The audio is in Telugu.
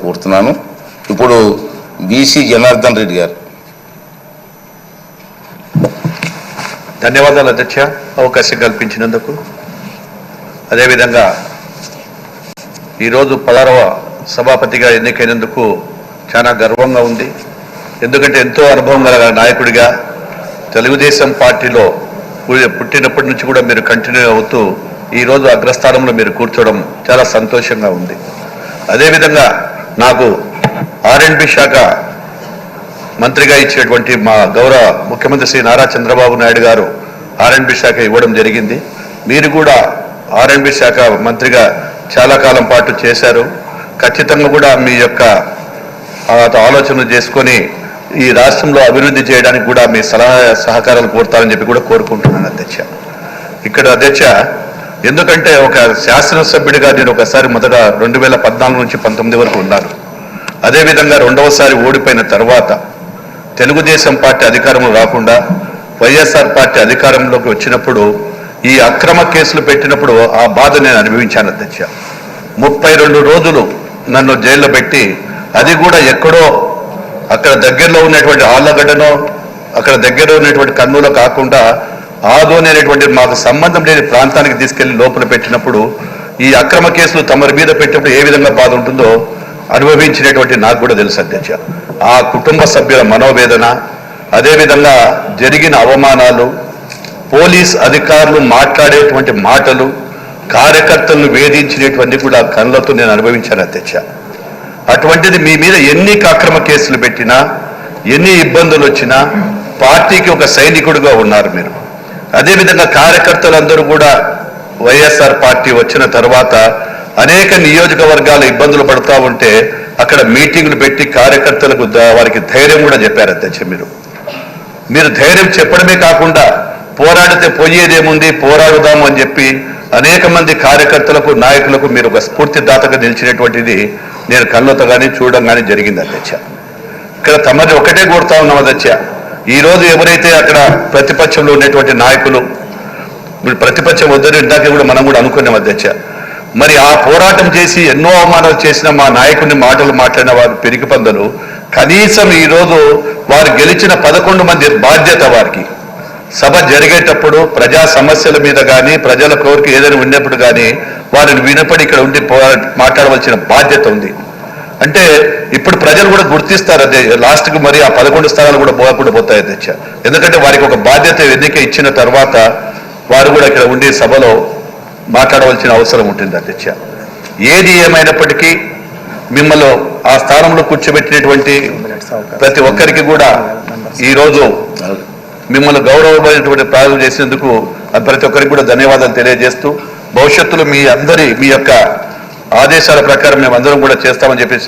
కోరుతున్నాను. ఇప్పుడు బీసీ జనార్దన్ రెడ్డి గారు. ధన్యవాదాలు అధ్యక్ష, అవకాశం కల్పించినందుకు. అదేవిధంగా ఈరోజు 16వ సభాపతిగా ఎన్నికైనందుకు చాలా గర్వంగా ఉంది. ఎందుకంటే ఎంతో అనుభవం గల నాయకుడిగా తెలుగుదేశం పార్టీలో పుట్టినప్పటి నుంచి కూడా మీరు కంటిన్యూ అవుతూ ఈరోజు అగ్రస్థానంలో మీరు కూర్చోవడం చాలా సంతోషంగా ఉంది. అదేవిధంగా నాకు R&B శాఖ మంత్రిగా ఇచ్చినటువంటి మా గౌరవ ముఖ్యమంత్రి శ్రీ నారా చంద్రబాబు నాయుడు గారు R&B శాఖ ఇవ్వడం జరిగింది. మీరు కూడా R&B శాఖ మంత్రిగా చాలా కాలం పాటు చేశారు. ఖచ్చితంగా కూడా మీ యొక్క ఆలోచనలు చేసుకొని ఈ రాష్ట్రంలో అభివృద్ధి చేయడానికి కూడా మీ సలహా సహకారాలు కోరుతారని చెప్పి కూడా కోరుకుంటున్నాను అధ్యక్ష. ఇక్కడ అధ్యక్ష, ఎందుకంటే ఒక శాసనసభ్యుడిగా నేను ఒకసారి మొదట 2014 నుంచి 19 వరకు ఉన్నారు. అదేవిధంగా రెండవసారి ఓడిపోయిన తర్వాత తెలుగుదేశం పార్టీ అధికారంలో రాకుండా వైఎస్ఆర్ పార్టీ అధికారంలోకి వచ్చినప్పుడు ఈ అక్రమ కేసులు పెట్టినప్పుడు ఆ బాధ నేను అనుభవించాను అధ్యక్ష. 32 రోజులు నన్ను జైల్లో పెట్టి, అది కూడా ఎక్కడో అక్కడ దగ్గరలో ఉన్నటువంటి ఆళ్ళగడ్డనో అక్కడ దగ్గర ఉన్నటువంటి కర్నూలు కాకుండా ఆదోని అనేటువంటి మాకు సంబంధం లేని ప్రాంతానికి తీసుకెళ్లి లోపల పెట్టినప్పుడు ఈ అక్రమ కేసులు తమరి మీద పెట్టినప్పుడు ఏ విధంగా బాధ ఉంటుందో అనుభవించినటువంటి నాకు కూడా తెలుసు అధ్యక్ష. ఆ కుటుంబ సభ్యుల మనోవేదన, అదేవిధంగా జరిగిన అవమానాలు, పోలీస్ అధికారులు మాట్లాడేటువంటి మాటలు, కార్యకర్తలను వేధించినటువంటి కూడా కళ్ళతో నేను అనుభవించాను అధ్యక్ష. అటువంటిది మీ మీద ఎన్ని అక్రమ కేసులు పెట్టినా, ఎన్ని ఇబ్బందులు వచ్చినా పార్టీకి ఒక సైనికుడిగా ఉన్నారు మీరు. అదేవిధంగా కార్యకర్తలందరూ కూడా వైఎస్ఆర్ పార్టీ వచ్చిన తర్వాత అనేక నియోజకవర్గాలు ఇబ్బందులు పడుతూ ఉంటే అక్కడ మీటింగ్లు పెట్టి కార్యకర్తలకు వారికి ధైర్యం కూడా చెప్పారు అధ్యక్ష. మీరు ధైర్యం చెప్పడమే కాకుండా పోరాడితే పోయేదేముంది, పోరాడుదాము అని చెప్పి అనేక మంది కార్యకర్తలకు నాయకులకు మీరు ఒక స్ఫూర్తిదాతగా నిలిచినటువంటిది నేను కళ్ళతో కానీ చూడడం కానీ జరిగింది అధ్యక్ష. ఇక్కడ తమది ఒకటే కోరుతా ఉన్నాం అధ్యక్ష. ఈరోజు ఎవరైతే అక్కడ ప్రతిపక్షంలో ఉన్నటువంటి నాయకులు, ప్రతిపక్షం వద్దని ఇందాక కూడా మనం కూడా అనుకున్నాం అధ్యక్ష. మరి ఆ పోరాటం చేసి ఎన్నో అవమానాలు చేసిన మా నాయకుడిని మాటలు మాట్లాడిన వారు పెరిగి పందలు, కనీసం ఈరోజు వారు గెలిచిన 11 మంది బాధ్యత వారికి సభ జరిగేటప్పుడు ప్రజా సమస్యల మీద కానీ ప్రజల కోరిక ఏదైనా ఉన్నప్పుడు కానీ వారిని వినపడి ఇక్కడ ఉండి మాట్లాడవలసిన బాధ్యత ఉంది. అంటే ఇప్పుడు ప్రజలు కూడా గుర్తిస్తారు అదే లాస్ట్కి మరి ఆ 11 స్థానాలు కూడా పోకుండా పోతాయి అధ్యక్ష. ఎందుకంటే వారికి ఒక బాధ్యత ఎన్నిక ఇచ్చిన తర్వాత వారు కూడా ఇక్కడ ఉండి సభలో మాట్లాడవలసిన అవసరం ఉంటుంది అధ్యక్ష. ఏది ఏమైనప్పటికీ మిమ్మల్ని ఆ స్థానంలో కూర్చోబెట్టినటువంటి ప్రతి ఒక్కరికి కూడా ఈరోజు మిమ్మల్ని గౌరవమైనటువంటి ప్రారంభం చేసినందుకు ప్రతి ఒక్కరికి కూడా ధన్యవాదాలు తెలియజేస్తూ, భవిష్యత్తులో మీ యొక్క ఆదేశాల ప్రకారం మేమందరం కూడా చేస్తామని చెప్పేసి